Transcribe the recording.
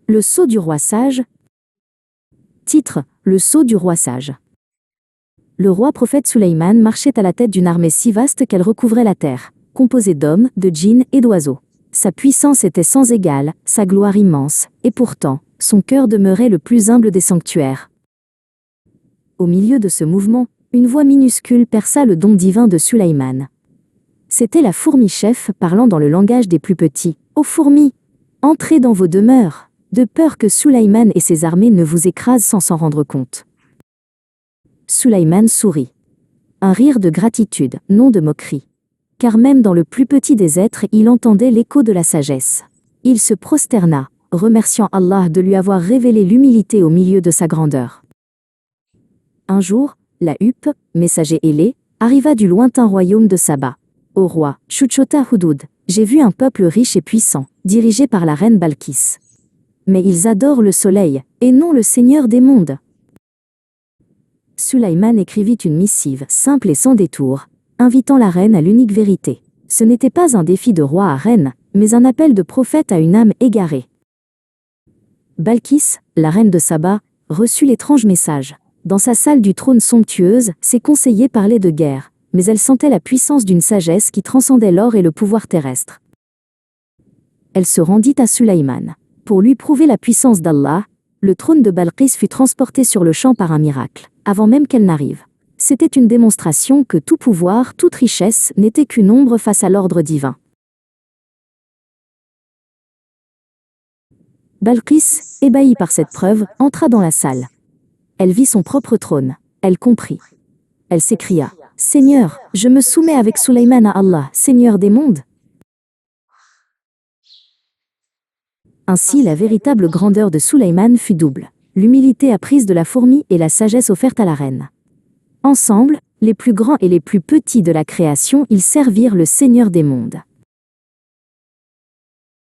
Le sceau du roi sage. Titre, le sceau du roi sage. Le roi prophète Sulayman marchait à la tête d'une armée si vaste qu'elle recouvrait la terre, composée d'hommes, de djinns et d'oiseaux. Sa puissance était sans égale, sa gloire immense, et pourtant, son cœur demeurait le plus humble des sanctuaires. Au milieu de ce mouvement, une voix minuscule perça le don divin de Sulayman. C'était la fourmi-chef parlant dans le langage des plus petits. « Ô fourmis, entrez dans vos demeures, de peur que Sulayman et ses armées ne vous écrasent sans s'en rendre compte. » Sulayman sourit. Un rire de gratitude, non de moquerie. Car même dans le plus petit des êtres, il entendait l'écho de la sagesse. Il se prosterna, remerciant Allah de lui avoir révélé l'humilité au milieu de sa grandeur. Un jour, la huppe, messager ailé, arriva du lointain royaume de Saba. Au roi, Chuchota Houdoud, j'ai vu un peuple riche et puissant, dirigé par la reine Balkis. Mais ils adorent le soleil, et non le Seigneur des mondes. Sulayman écrivit une missive simple et sans détour, invitant la reine à l'unique vérité. Ce n'était pas un défi de roi à reine, mais un appel de prophète à une âme égarée. Balkis, la reine de Saba, reçut l'étrange message. Dans sa salle du trône somptueuse, ses conseillers parlaient de guerre, mais elle sentait la puissance d'une sagesse qui transcendait l'or et le pouvoir terrestre. Elle se rendit à Sulayman. Pour lui prouver la puissance d'Allah, le trône de Balkis fut transporté sur le champ par un miracle, avant même qu'elle n'arrive. C'était une démonstration que tout pouvoir, toute richesse n'était qu'une ombre face à l'ordre divin. Balkis, ébahie par cette preuve, entra dans la salle. Elle vit son propre trône. Elle comprit. Elle s'écria, « Seigneur, je me soumets avec Sulayman à Allah, Seigneur des mondes. » Ainsi la véritable grandeur de Sulayman fut double. L'humilité apprise de la fourmi et la sagesse offerte à la reine. Ensemble, les plus grands et les plus petits de la création, ils servirent le Seigneur des mondes.